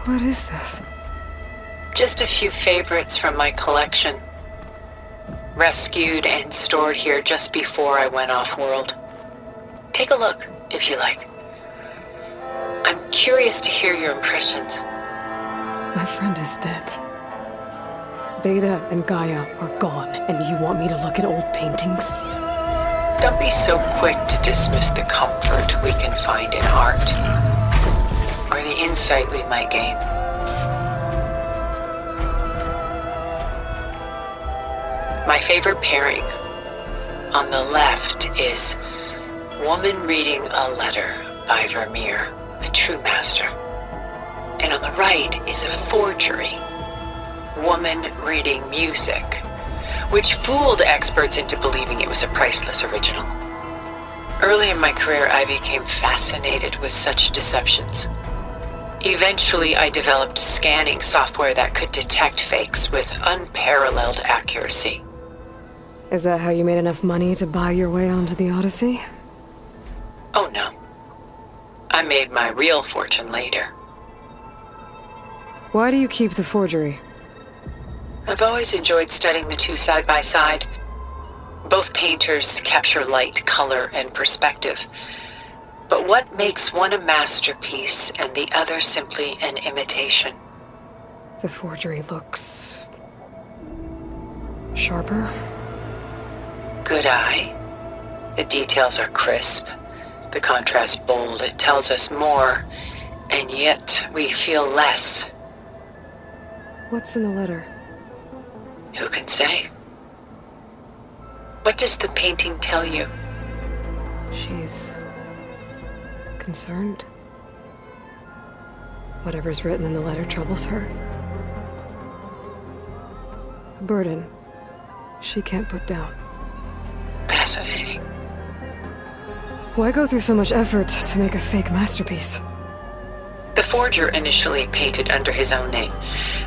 What is this? Just a few favorites from my collection. Rescued and stored here just before I went off-world. Take a look, if you like. I'm curious to hear your impressions. My friend is dead. Beta and Gaia are gone, and you want me to look at old paintings? Don't be so quick to dismiss the comfort we can find in art, or the insight we might gain. My favorite pairing on the left is Woman Reading a Letter by Vermeer, a true master. And on the right is a forgery, Woman Reading Music, which fooled experts into believing it was a priceless original. Early in my career, I became fascinated with such deceptions. Eventually, I developed scanning software that could detect fakes with unparalleled accuracy. Is that how you made enough money to buy your way onto the Odyssey? Oh no. I made my real fortune later. Why do you keep the forgery? I've always enjoyed studying the two side by side. Both painters capture light, color, and perspective. But what makes one a masterpiece and the other simply an imitation? The forgery looks... sharper? Good eye. The details are crisp. The contrast bold. It tells us more, and yet we feel less. What's in the letter? Who can say? What does the painting tell you? She's... concerned. Whatever's written in the letter troubles her. A burden she can't put down. Fascinating. Why go through so much effort to make a fake masterpiece? The forger initially painted under his own name,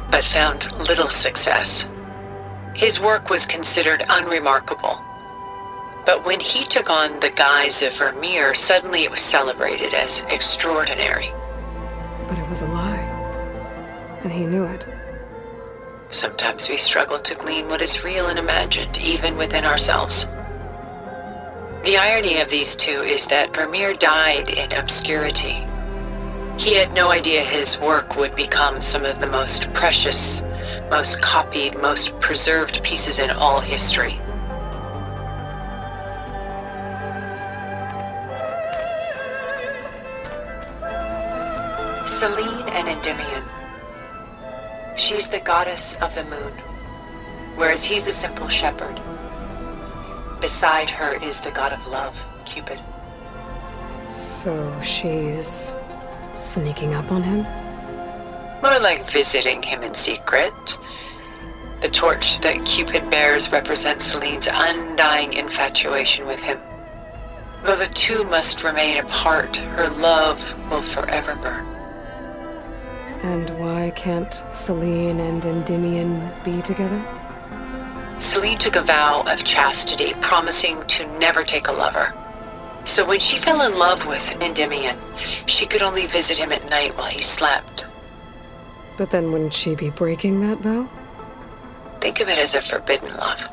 but found little success. His work was considered unremarkable. But when he took on the guise of Vermeer, suddenly it was celebrated as extraordinary. But it was a lie. And he knew it. Sometimes we struggle to glean what is real and imagined, even within ourselves. The irony of these two is that Vermeer died in obscurity. He had no idea his work would become some of the most precious, most copied, most preserved pieces in all history. Selene and Endymion. She's the goddess of the moon, whereas he's a simple shepherd. Beside her is the god of love, Cupid. So she's... sneaking up on him? More like visiting him in secret. The torch that Cupid bears represents Selene's undying infatuation with him. Though the two must remain apart, her love will forever burn. And why can't Selene and Endymion be together? Selene took a vow of chastity, promising to never take a lover. So when she fell in love with Endymion, she could only visit him at night while he slept. But then wouldn't she be breaking that vow? Think of it as a forbidden love.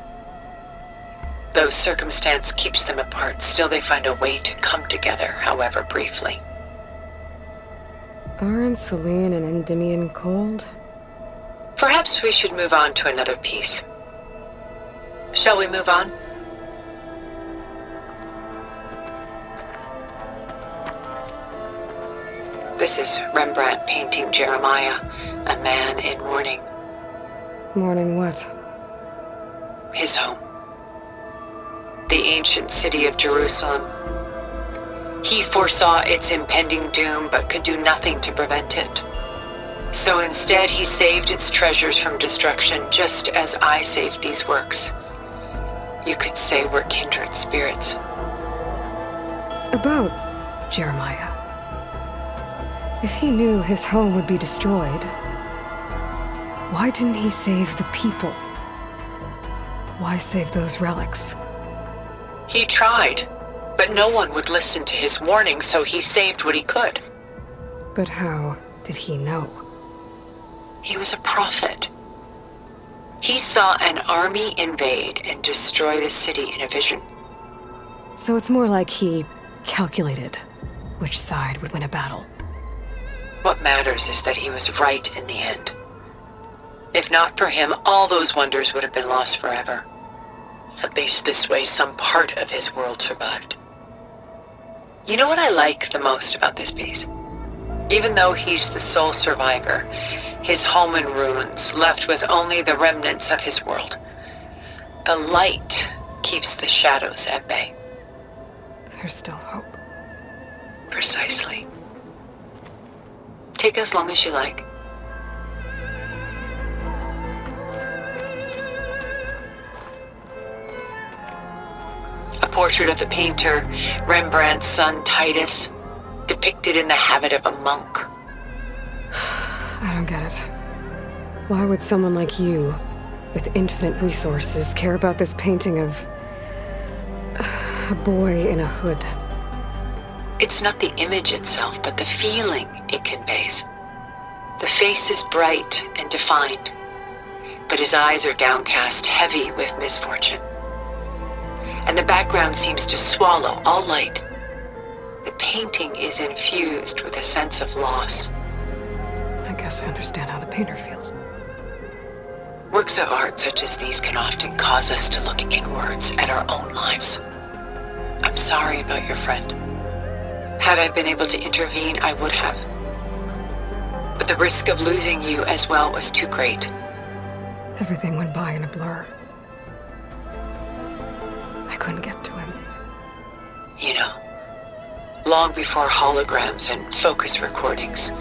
Though circumstance keeps them apart, still they find a way to come together, however briefly. Aren't Selene and Endymion cold? Perhaps we should move on to another piece. Shall we move on? This is Rembrandt painting Jeremiah, a man in mourning. Mourning what? His home. The ancient city of Jerusalem. He foresaw its impending doom, but could do nothing to prevent it. So instead, he saved its treasures from destruction, just as I saved these works. You could say we're kindred spirits. About Jeremiah. If he knew his home would be destroyed, why didn't he save the people? Why save those relics? He tried, but no one would listen to his warning, so he saved what he could. But how did he know? He was a prophet. He saw an army invade and destroy the city in a vision. So it's more like he calculated which side would win a battle. What matters is that he was right in the end. If not for him, all those wonders would have been lost forever. At least this way, some part of his world survived. You know what I like the most about this piece? Even though he's the sole survivor, his home in ruins, left with only the remnants of his world, the light keeps the shadows at bay. There's still hope. Precisely. Take as long as you like. A portrait of the painter, Rembrandt's son Titus, depicted in the habit of a monk. I don't get it. Why would someone like you, with infinite resources, care about this painting of a boy in a hood? It's not the image itself, but the feeling it conveys. The face is bright and defined, but his eyes are downcast, heavy with misfortune. And the background seems to swallow all light. The painting is infused with a sense of loss. I guess I understand how the painter feels. Works of art such as these can often cause us to look inwards at our own lives. I'm sorry about your friend. Had I been able to intervene, I would have. But the risk of losing you as well was too great. Everything went by in a blur. I couldn't get to him. You know, long before holograms and focus recordings,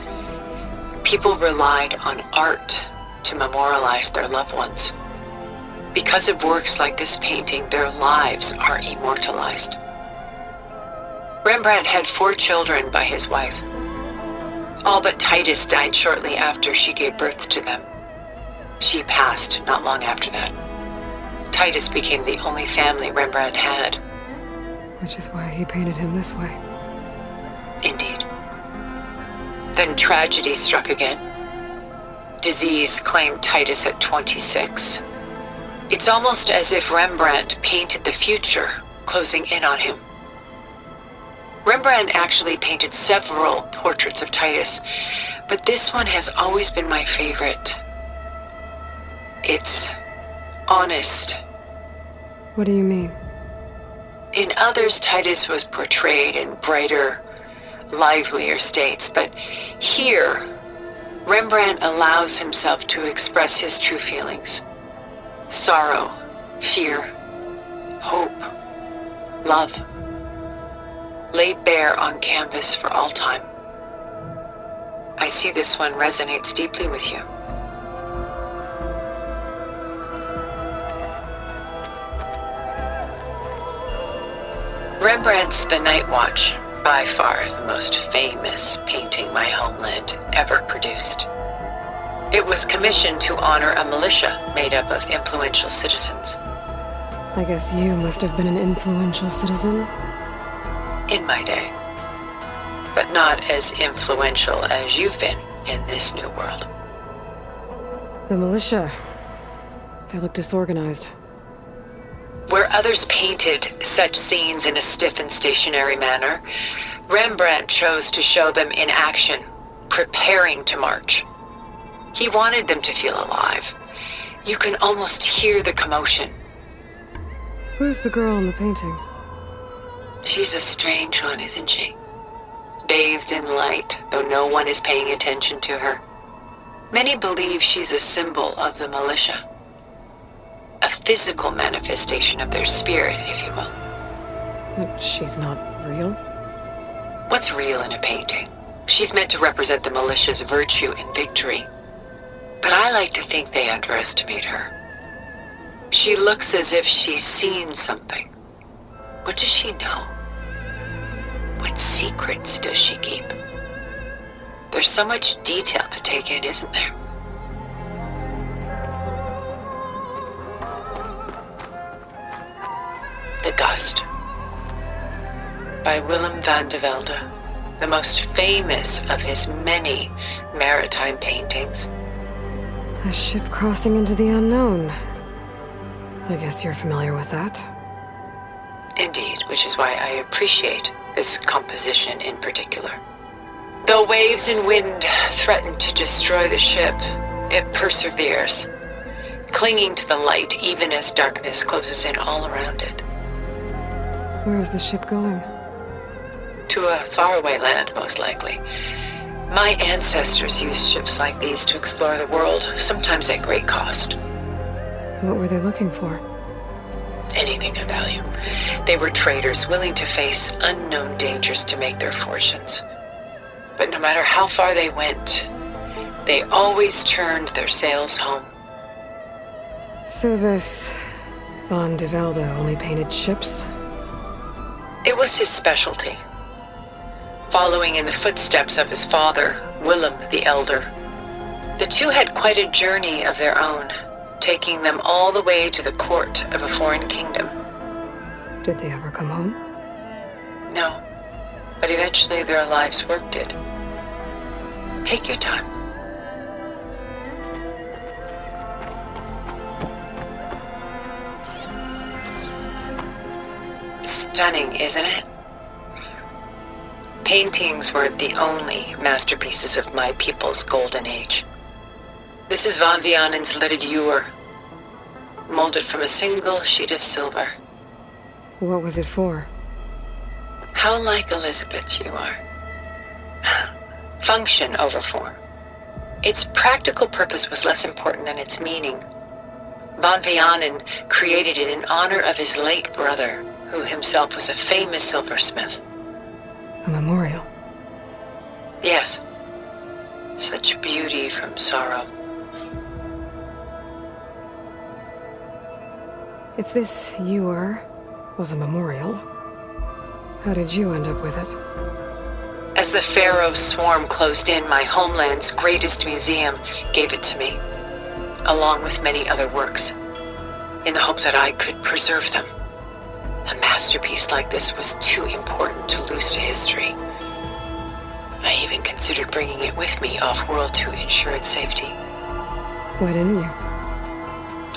people relied on art to memorialize their loved ones. Because of works like this painting, their lives are immortalized. Rembrandt had 4 children by his wife. All but Titus died shortly after she gave birth to them. She passed not long after that. Titus became the only family Rembrandt had. Which is why he painted him this way. Indeed. Then tragedy struck again. Disease claimed Titus at 26. It's almost as if Rembrandt painted the future, closing in on him. Rembrandt actually painted several portraits of Titus, but this one has always been my favorite. It's honest. What do you mean? In others, Titus was portrayed in brighter, livelier states, but here, Rembrandt allows himself to express his true feelings. Sorrow, fear, hope, love, laid bare on canvas for all time. I see this one resonates deeply with you. Rembrandt's The Night Watch, by far the most famous painting my homeland ever produced. It was commissioned to honor a militia made up of influential citizens. I guess you must have been an influential citizen. In my day. But not as influential as you've been in this new world. The militia. They look disorganized. Where others painted such scenes in a stiff and stationary manner, Rembrandt chose to show them in action, preparing to march. He wanted them to feel alive. You can almost hear the commotion. Who's the girl in the painting? She's a strange one, isn't she? Bathed in light, though no one is paying attention to her. Many believe she's a symbol of the militia. A physical manifestation of their spirit, if you will. But she's not real? What's real in a painting? She's meant to represent the militia's virtue and victory. But I like to think they underestimate her. She looks as if she's seen something. What does she know? What secrets does she keep? There's so much detail to take in, isn't there? The Gust, by Willem van de Velde, the most famous of his many maritime paintings. A ship crossing into the unknown. I guess you're familiar with that. Indeed, which is why I appreciate this composition in particular. Though waves and wind threaten to destroy the ship, it perseveres, clinging to the light even as darkness closes in all around it. Where is the ship going? To a faraway land, most likely. My ancestors used ships like these to explore the world, sometimes at great cost. What were they looking for? Anything of value. They were traders willing to face unknown dangers to make their fortunes. But no matter how far they went, they always turned their sails home. So this Von de Velde only painted ships? It was his specialty. Following in the footsteps of his father, Willem the Elder. The two had quite a journey of their own, taking them all the way to the court of a foreign kingdom. Did they ever come home? No, but eventually their lives worked it. Take your time. Stunning, isn't it? Paintings were the only masterpieces of my people's golden age. This is Von Vianen's leaded ewer, molded from a single sheet of silver. What was it for? How like Elizabeth you are. Function over form. Its practical purpose was less important than its meaning. Von Vianen created it in honor of his late brother, who himself was a famous silversmith. A memorial? Yes. Such beauty from sorrow. If this ewer was a memorial, how did you end up with it? As the Pharaoh swarm closed in, my homeland's greatest museum gave it to me, along with many other works, in the hope that I could preserve them. A masterpiece like this was too important to lose to history. I even considered bringing it with me off-world to ensure its safety. Why didn't you?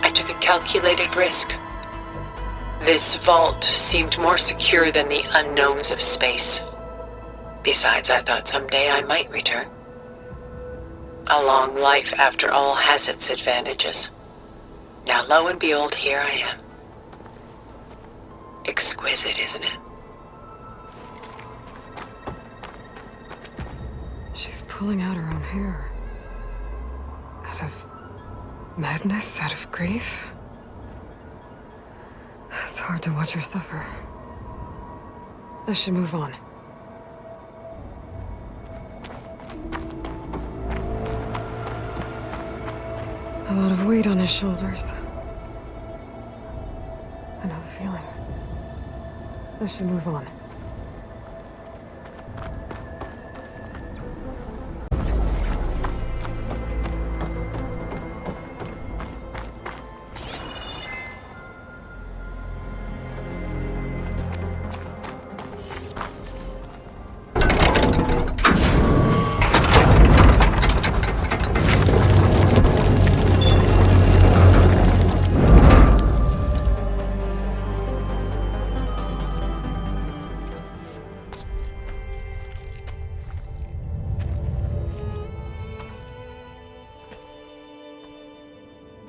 I took a calculated risk. This vault seemed more secure than the unknowns of space. Besides, I thought someday I might return. A long life, after all, has its advantages. Now, lo and behold, here I am. Exquisite, isn't it? She's pulling out her own hair. Out of madness, out of grief. It's hard to watch her suffer. I should move on. A lot of weight on his shoulders. I know the feeling. I should move on.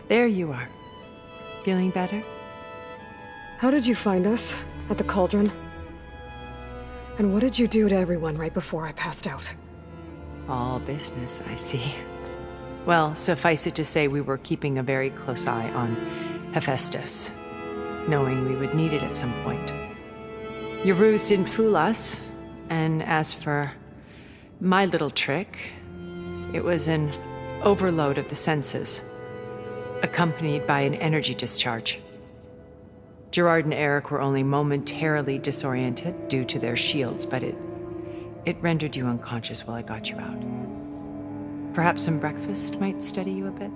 There you are. Feeling better? How did you find us? At the cauldron? And what did you do to everyone right before I passed out? All business, I see. Well, suffice it to say we were keeping a very close eye on Hephaestus, knowing we would need it at some point. Your ruse didn't fool us, and as for my little trick, it was an overload of the senses, accompanied by an energy discharge. Gerard and Eric were only momentarily disoriented due to their shields, but it rendered you unconscious while I got you out. Perhaps some breakfast might steady you a bit?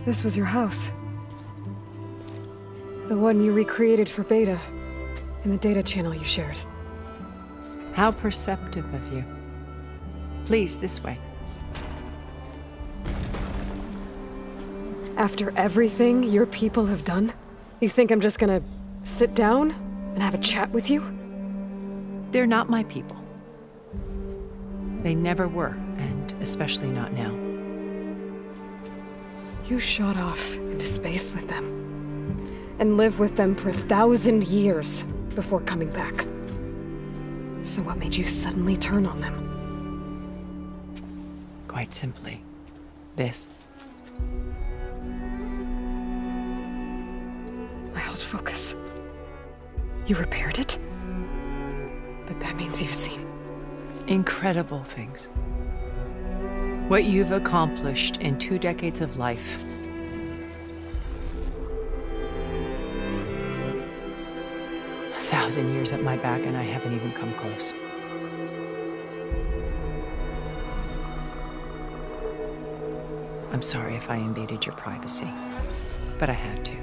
This was your house. one you recreated for Beta, in the data channel you shared. How perceptive of you. Please, this way. After everything your people have done, you think I'm just gonna sit down and have a chat with you? They're not my people. They never were, and especially not now. You shot off into space with them, and lived with them for 1,000 years before coming back. So what made you suddenly turn on them? Quite simply, this. My old focus. You repaired it? But that means you've seen Incredible things. What you've accomplished in 2 decades of life. A 1,000 years at my back and I haven't even come close. I'm sorry if I invaded your privacy, but I had to.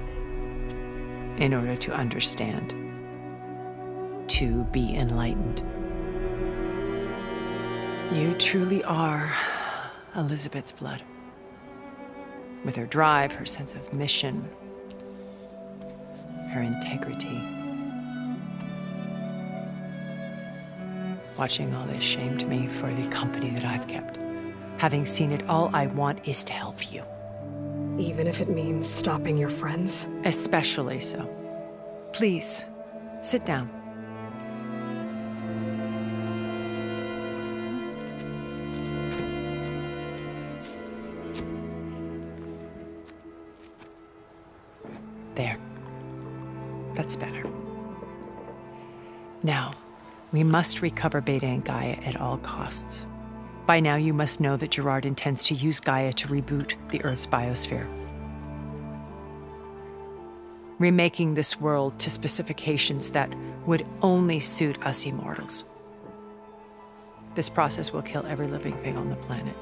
In order to understand. To be enlightened. You truly are Elizabeth's blood. With her drive, her sense of mission, her integrity. Watching all this shamed me for the company that I've kept. Having seen it, all I want is to help you. even if it means stopping your friends? Especially so. Please, sit down. There. That's better. Now, we must recover Beta and Gaia at all costs. By now, you must know that Gerard intends to use Gaia to reboot the Earth's biosphere. Remaking this world to specifications that would only suit us immortals. This process will kill every living thing on the planet.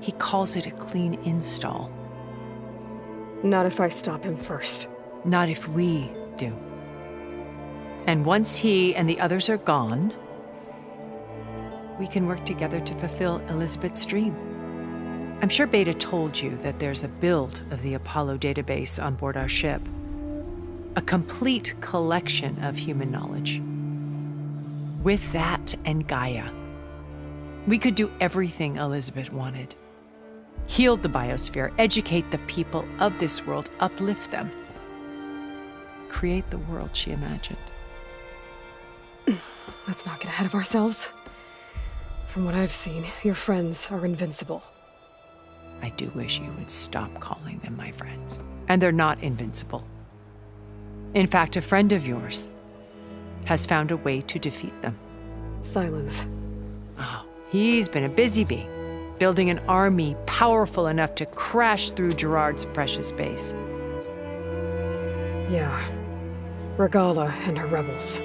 He calls it a clean install. Not if I stop him first. Not if we do. And once he and the others are gone, we can work together to fulfill Elizabeth's dream. I'm sure Beta told you that there's a build of the Apollo database on board our ship. A complete collection of human knowledge. With that and Gaia, we could do everything Elizabeth wanted. Heal the biosphere, educate the people of this world, uplift them. Create the world she imagined. Let's not get ahead of ourselves. From what I've seen, your friends are invincible. I do wish you would stop calling them my friends. And they're not invincible. In fact, a friend of yours has found a way to defeat them. Silence. Oh, he's been a busy bee, building an army powerful enough to crash through Gerard's precious base. Yeah. Regala and her rebels.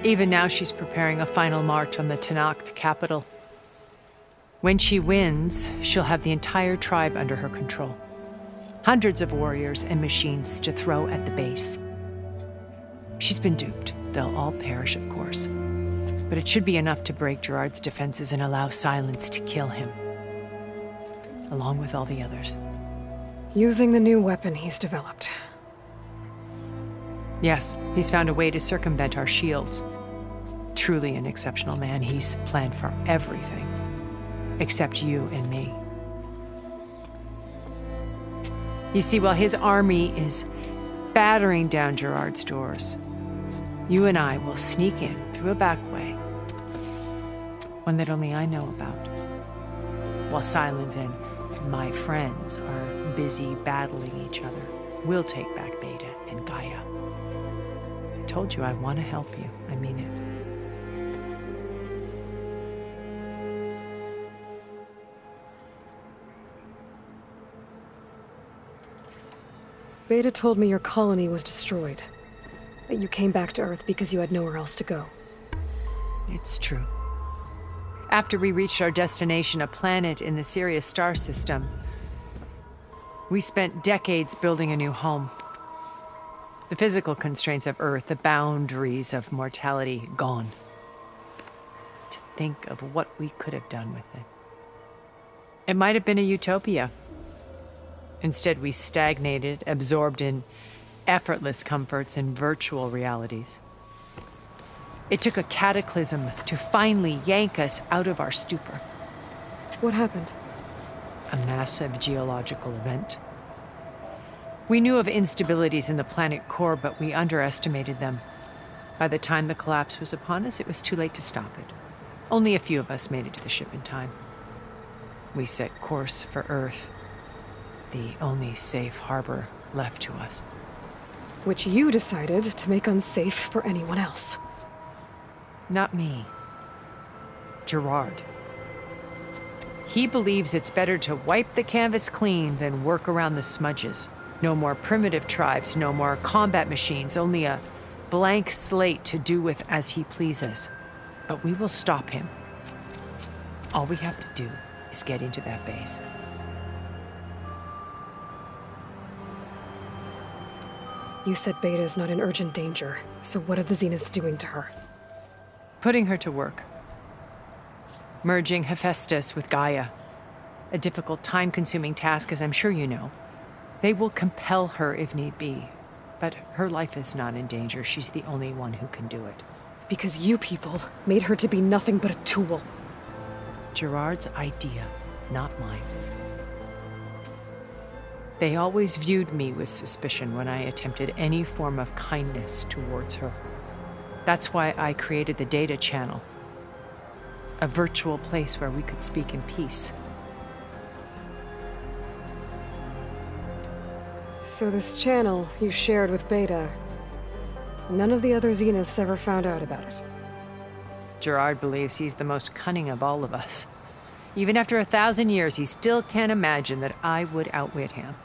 Even now, she's preparing a final march on the Tenakth capital. When she wins, she'll have the entire tribe under her control. Hundreds of warriors and machines to throw at the base. She's been duped. They'll all perish, of course. But it should be enough to break Gerard's defenses and allow Silence to kill him. Along with all the others. Using the new weapon he's developed. Yes, he's found a way to circumvent our shields. Truly an exceptional man. He's planned for everything. Except you and me. You see, while his army is battering down Gerard's doors, you and I will sneak in through a back way. One that only I know about. While Silence and my friends are busy battling each other, we'll take back Beta and Gaia. I told you I want to help you. I mean it. Beta told me your colony was destroyed. That you came back to Earth because you had nowhere else to go. It's true. After we reached our destination, a planet in the Sirius star system, We spent decades building a new home. The physical constraints of Earth, the boundaries of mortality, gone. To think of what we could have done with it. It might have been a utopia. Instead, we stagnated, absorbed in effortless comforts and virtual realities. It took a cataclysm to finally yank us out of our stupor. What happened? A massive geological event. We knew of instabilities in the planet core, but we underestimated them. By the time the collapse was upon us, it was too late to stop it. Only a few of us made it to the ship in time. We set course for Earth, the only safe harbor left to us. Which you decided to make unsafe for anyone else. Not me. Gerard. He believes it's better to wipe the canvas clean than work around the smudges. No more primitive tribes, no more combat machines, only a blank slate to do with as he pleases. But we will stop him. All we have to do is get into that base. You said Beta is not in urgent danger, so what are the Zeniths doing to her? Putting her to work. Merging Hephaestus with Gaia. A difficult, time-consuming task, as I'm sure you know. They will compel her if need be. But her life is not in danger. She's the only one who can do it. Because you people made her to be nothing but a tool. Gerard's idea, not mine. They always viewed me with suspicion when I attempted any form of kindness towards her. That's why I created the data channel. A virtual place where we could speak in peace. So this channel you shared with Beta, none of the other Zeniths ever found out about it. Gerard believes he's the most cunning of all of us. Even after 1,000 years, he still can't imagine that I would outwit him.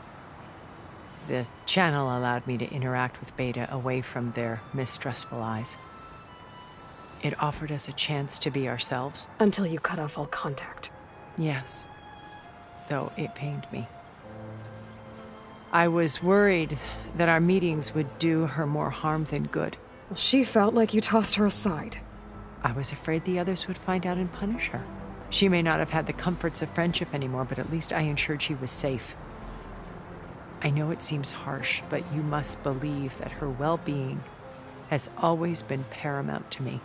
The channel allowed me to interact with Beta away from their mistrustful eyes. It offered us a chance to be ourselves. Until you cut off all contact. Yes, though it pained me. I was worried that our meetings would do her more harm than good. Well, she felt like you tossed her aside. I was afraid the others would find out and punish her. She may not have had the comforts of friendship anymore, but at least I ensured she was safe. I know it seems harsh, but you must believe that her well-being has always been paramount to me.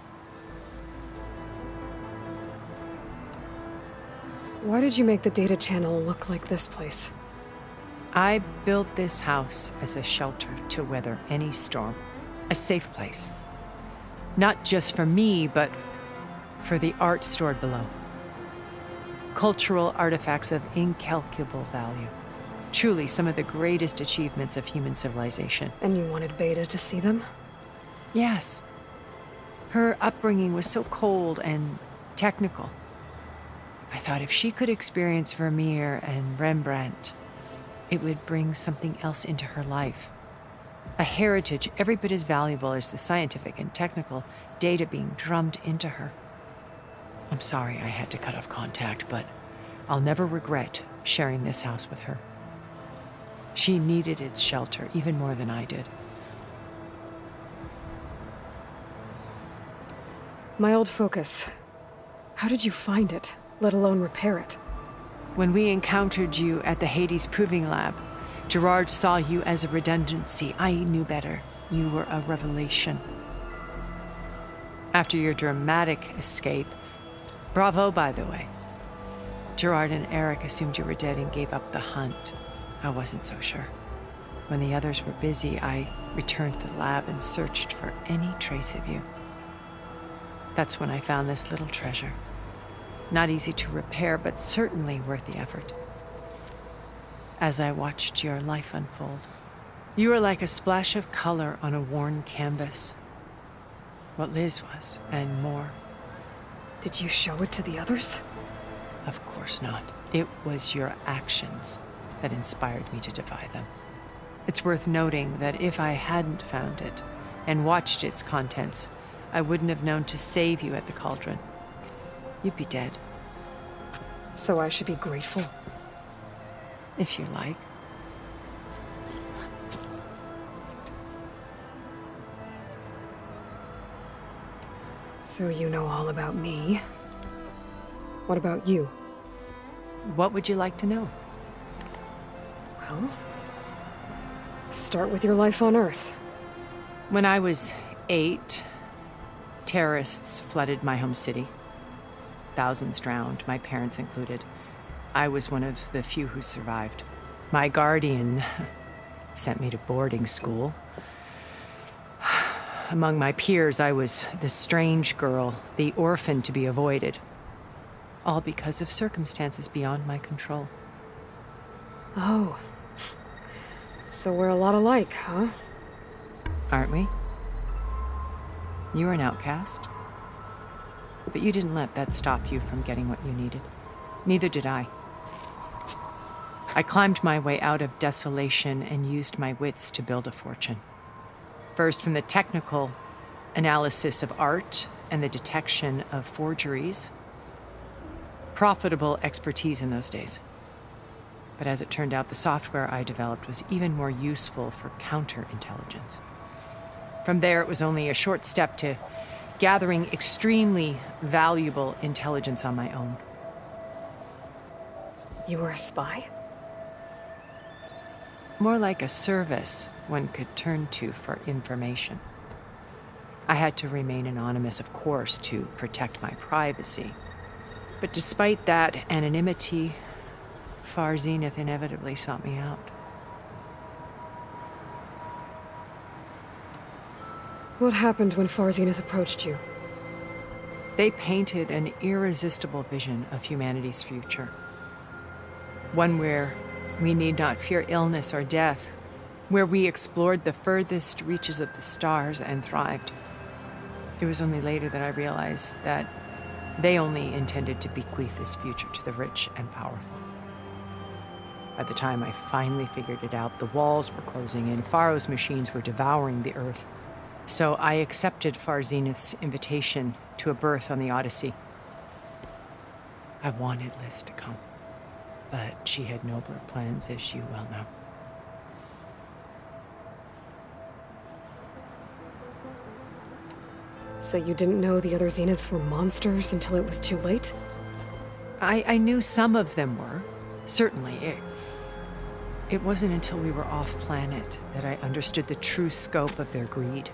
Why did you make the data channel look like this place? I built this house as a shelter to weather any storm. A safe place. Not just for me, but for the art stored below. Cultural artifacts of incalculable value. Truly some of the greatest achievements of human civilization. And you wanted Beta to see them? Yes. Her upbringing was so cold and technical. I thought if she could experience Vermeer and Rembrandt, it would bring something else into her life. A heritage every bit as valuable as the scientific and technical data being drummed into her. I'm sorry I had to cut off contact, but I'll never regret sharing this house with her. She needed its shelter even more than I did. My old focus. How did you find it, let alone repair it? When we encountered you at the Hades Proving Lab, Gerard saw you as a redundancy. I knew better. You were a revelation. After your dramatic escape, bravo, by the way. Gerard and Eric assumed you were dead and gave up the hunt. I wasn't so sure. When the others were busy, I returned to the lab and searched for any trace of you. That's when I found this little treasure. Not easy to repair, but certainly worth the effort. As I watched your life unfold, you were like a splash of color on a worn canvas. What Liz was, and more. Did you show it to the others? Of course not. It was your actions that inspired me to defy them. It's worth noting that if I hadn't found it and watched its contents, I wouldn't have known to save you at the cauldron. You'd be dead. So I should be grateful? If you like. So you know all about me. What about you? What would you like to know? Well, start with your life on Earth. When I was 8, terrorists flooded my home city. Thousands drowned, my parents included. I was one of the few who survived. My guardian sent me to boarding school. Among my peers, I was the strange girl, the orphan to be avoided. All because of circumstances beyond my control. Oh. So we're a lot alike, huh? Aren't we? You were an outcast. But you didn't let that stop you from getting what you needed. Neither did I. I climbed my way out of desolation and used my wits to build a fortune. First, from the technical analysis of art and the detection of forgeries. Profitable expertise in those days. But as it turned out, the software I developed was even more useful for counterintelligence. From there, it was only a short step to gathering extremely valuable intelligence on my own. You were a spy? More like a service one could turn to for information. I had to remain anonymous, of course, to protect my privacy. But despite that anonymity, Far Zenith inevitably sought me out. What happened when Far Zenith approached you? They painted an irresistible vision of humanity's future. One where we need not fear illness or death, where we explored the furthest reaches of the stars and thrived. It was only later that I realized that they only intended to bequeath this future to the rich and powerful. By the time I finally figured it out, the walls were closing in, Pharaoh's machines were devouring the earth. So I accepted Far Zenith's invitation to a berth on the Odyssey. I wanted Liz to come, but she had nobler plans, as you well know. So you didn't know the other Zeniths were monsters until it was too late? I knew some of them were, certainly. It wasn't until we were off-planet that I understood the true scope of their greed.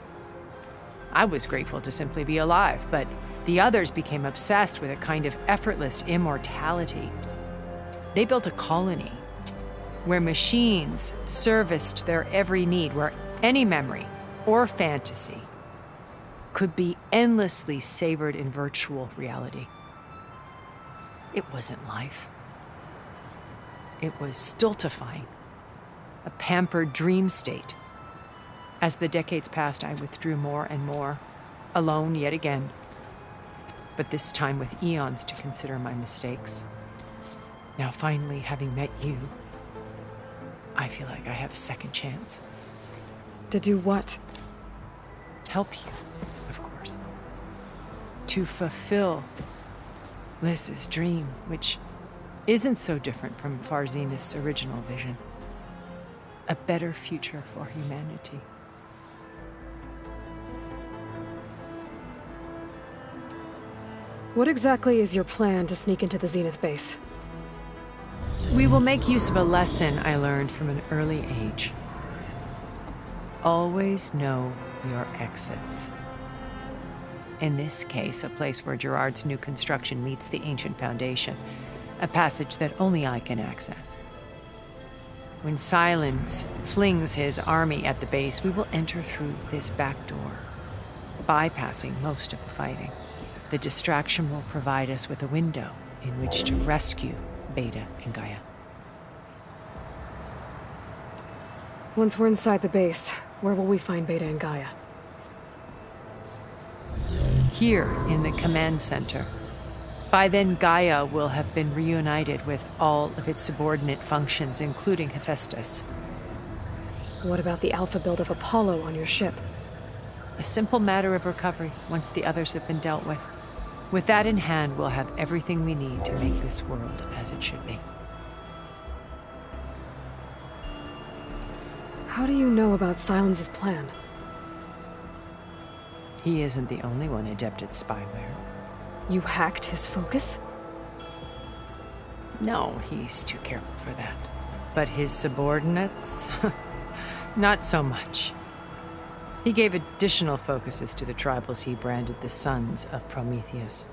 I was grateful to simply be alive, but the others became obsessed with a kind of effortless immortality. They built a colony where machines serviced their every need, where any memory or fantasy could be endlessly savored in virtual reality. It wasn't life. It was stultifying, a pampered dream state. As the decades passed, I withdrew more and more, alone yet again, but this time with eons to consider my mistakes. Now, finally, having met you, I feel like I have a second chance. To do what? Help you, of course. To fulfill Liz's dream, which isn't so different from Far Zenith's original vision. A better future for humanity. What exactly is your plan to sneak into the Zenith base? We will make use of a lesson I learned from an early age. Always know your exits. In this case, a place where Gerard's new construction meets the ancient foundation, a passage that only I can access. When Silence flings his army at the base, we will enter through this back door, bypassing most of the fighting. The distraction will provide us with a window in which to rescue Beta and Gaia. Once we're inside the base, where will we find Beta and Gaia? Here in the command center. By then, Gaia will have been reunited with all of its subordinate functions, including Hephaestus. What about the alpha build of Apollo on your ship? A simple matter of recovery once the others have been dealt with. With that in hand, we'll have everything we need to make this world as it should be. How do you know about Silence's plan? He isn't the only one adept at spyware. You hacked his focus? No, he's too careful for that. But his subordinates? Not so much. He gave additional focuses to the tribals he branded the Sons of Prometheus.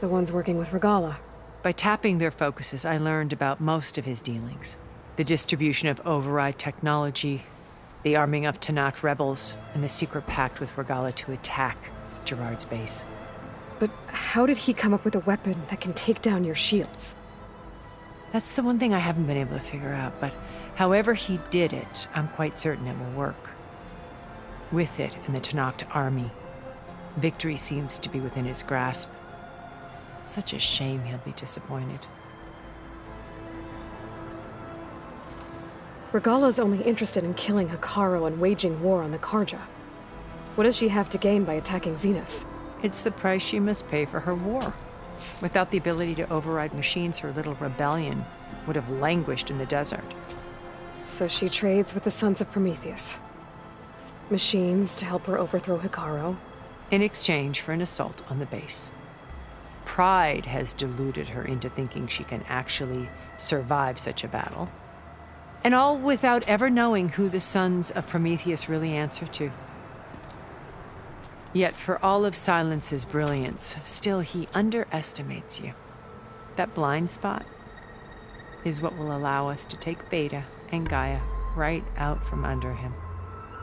The ones working with Regala. By tapping their focuses, I learned about most of his dealings. The distribution of override technology, the arming of Tanakh rebels, and the secret pact with Regala to attack Gerard's base. But how did he come up with a weapon that can take down your shields? That's the one thing I haven't been able to figure out, but however he did it, I'm quite certain it will work. With it and the Tanakh army, victory seems to be within his grasp. Such a shame he'll be disappointed. Regala's only interested in killing Hekarro and waging war on the Karja. What does she have to gain by attacking Zeniths? It's the price she must pay for her war. Without the ability to override machines, her little rebellion would have languished in the desert. So she trades with the Sons of Prometheus. Machines to help her overthrow Hekarro. In exchange for an assault on the base. Pride has deluded her into thinking she can actually survive such a battle. And all without ever knowing who the Sons of Prometheus really answer to. Yet for all of Silence's brilliance, still he underestimates you. That blind spot is what will allow us to take Beta and Gaia right out from under him.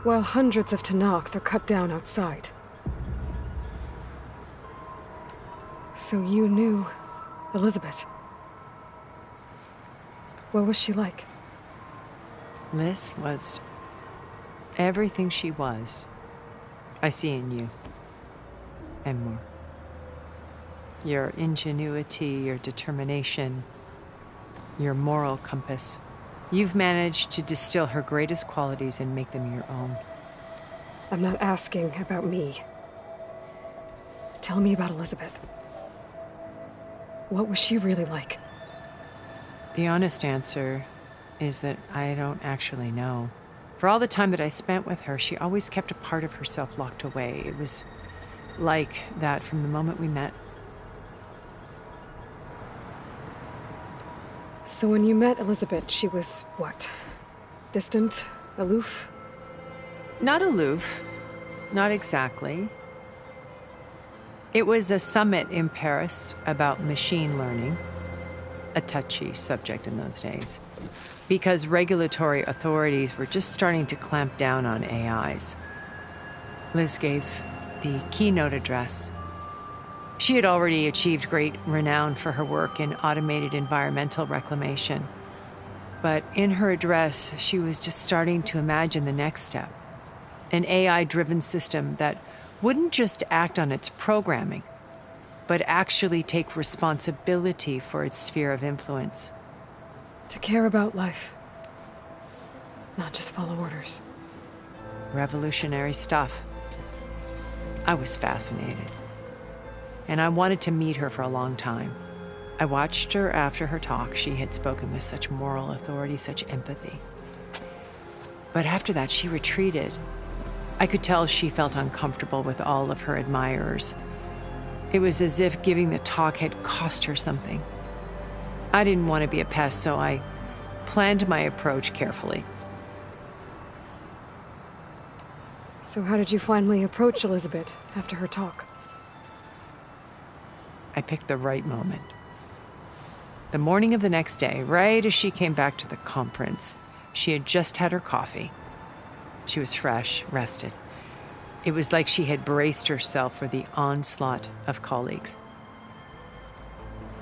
While hundreds of Tanakh are cut down outside. So you knew Elizabeth. What was she like? Liz was everything she was. I see in you. And more. Your ingenuity, your determination, your moral compass. You've managed to distill her greatest qualities and make them your own. I'm not asking about me. Tell me about Elizabeth. What was she really like? The honest answer is that I don't actually know. For all the time that I spent with her, she always kept a part of herself locked away. It was like that from the moment we met. So when you met Elizabeth, she was what? Distant? Aloof? Not aloof. Not exactly. It was a summit in Paris about machine learning. A touchy subject in those days. Because regulatory authorities were just starting to clamp down on AIs. Liz gave the keynote address. She had already achieved great renown for her work in automated environmental reclamation. But in her address, she was just starting to imagine the next step. An AI-driven system that wouldn't just act on its programming, but actually take responsibility for its sphere of influence. To care about life. Not just follow orders. Revolutionary stuff. I was fascinated. And I wanted to meet her for a long time. I watched her after her talk. She had spoken with such moral authority, such empathy. But after that, she retreated. I could tell she felt uncomfortable with all of her admirers. It was as if giving the talk had cost her something. I didn't want to be a pest, so I planned my approach carefully. So how did you finally approach Elizabeth after her talk? I picked the right moment. The morning of the next day, right as she came back to the conference, she had just had her coffee. She was fresh, rested. It was like she had braced herself for the onslaught of colleagues.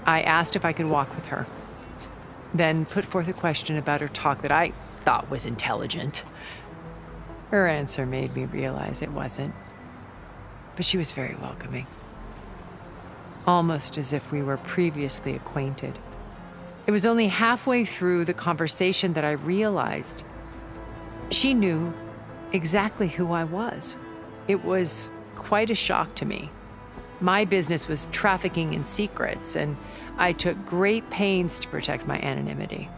I asked if I could walk with her, then put forth a question about her talk that I thought was intelligent. Her answer made me realize it wasn't, but she was very welcoming. Almost as if we were previously acquainted. It was only halfway through the conversation that I realized she knew exactly who I was. It was quite a shock to me. My business was trafficking in secrets, and I took great pains to protect my anonymity.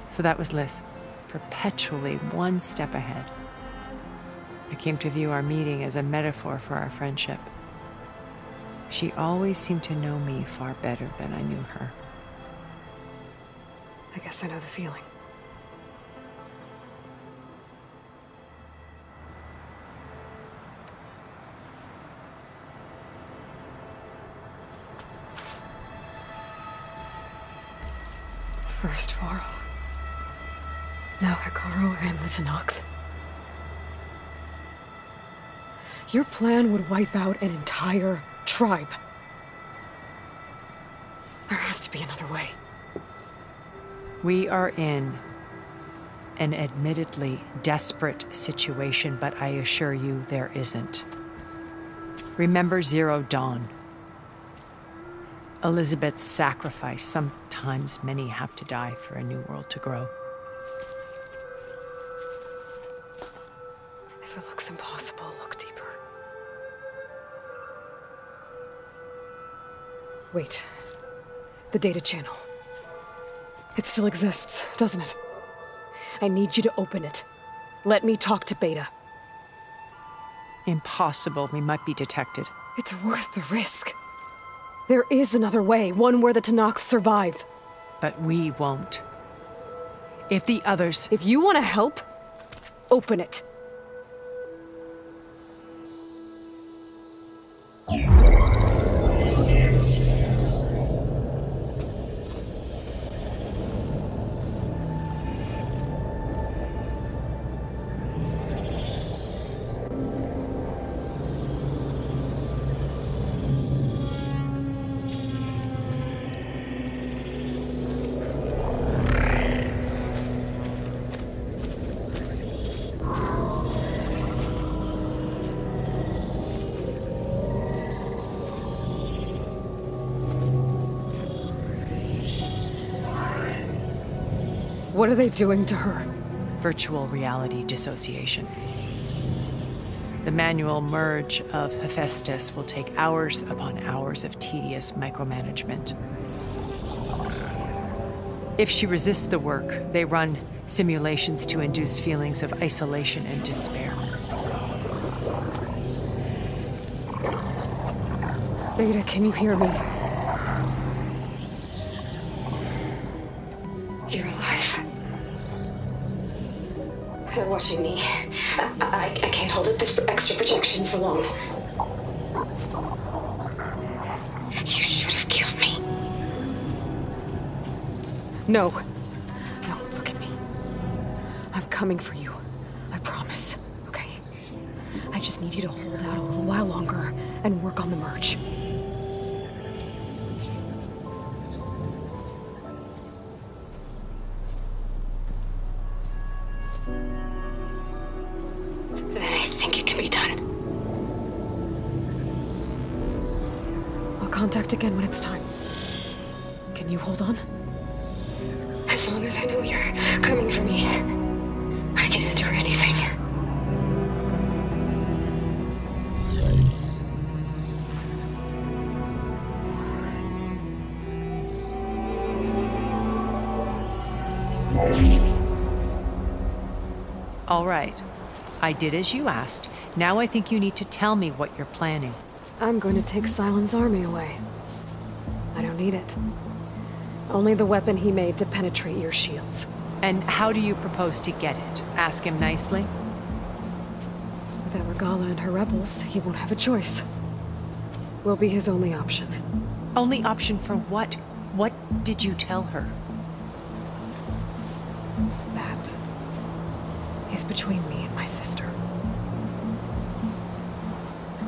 So that was Liz, perpetually one step ahead. I came to view our meeting as a metaphor for our friendship. She always seemed to know me far better than I knew her. I guess I know the feeling. First Varl. Now Hikaru and the Tenakth. Your plan would wipe out an entire tribe. There has to be another way. We are in an admittedly desperate situation, but I assure you there isn't. Remember Zero Dawn. Elizabeth's sacrifice. Sometimes many have to die for a new world to grow. If it looks impossible, look deeper. Wait. The data channel. It still exists, doesn't it? I need you to open it. Let me talk to Beta. Impossible. We might be detected. It's worth the risk. There is another way, one where the Tenakth survive. But we won't. If the others... If you want to help, open it. What are they doing to her? Virtual reality dissociation. The manual merge of Hephaestus will take hours upon hours of tedious micromanagement. If she resists the work, they run simulations to induce feelings of isolation and despair. Beta, can you hear me? You're alive. They're watching me. I can't hold up this extra protection for long. You should have killed me. No. No, look at me. I'm coming for you. I promise, okay? I just need you to hold out a little while longer and work on the merge. Then I think it can be done. I'll contact again when it's time. Can you hold on? As long as I know you're coming for me, I can endure anything. All right. I did as you asked. Now I think you need to tell me what you're planning. I'm going to take Silent's army away. I don't need it. Only the weapon he made to penetrate your shields. And how do you propose to get it? Ask him nicely? Without Regala and her rebels, he won't have a choice. We'll be his only option. Only option for what? What did you tell her? That is between me and my sister.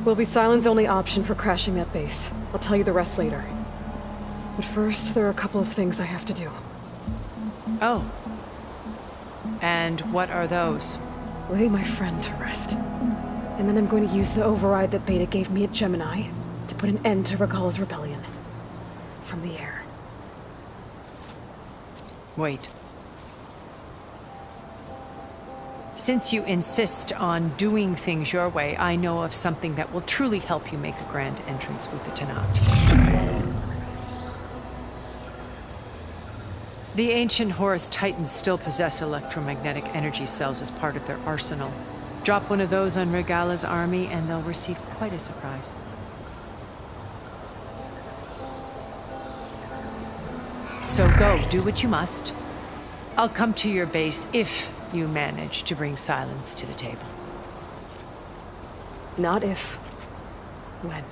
Will be Silent's only option for crashing that base. I'll tell you the rest later. But first, there are a couple of things I have to do. Oh. And what are those? Lay my friend to rest. And then I'm going to use the override that Beta gave me at Gemini to put an end to Regala's rebellion. From the air. Wait. Since you insist on doing things your way, I know of something that will truly help you make a grand entrance with the Tenakth. The ancient Horus Titans still possess electromagnetic energy cells as part of their arsenal. Drop one of those on Regala's army, and they'll receive quite a surprise. So go, do what you must. I'll come to your base if you manage to bring silence to the table. Not if. When.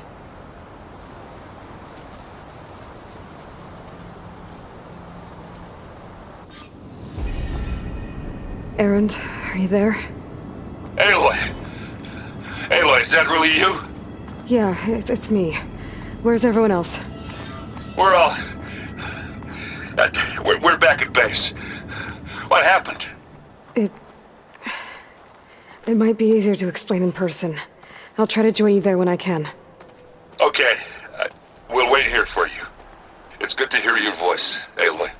Erend, are you there? Aloy! Aloy, is that really you? Yeah, it's me. Where's everyone else? We're all... we're back at base. What happened? It might be easier to explain in person. I'll try to join you there when I can. Okay. We'll wait here for you. It's good to hear your voice, Aloy.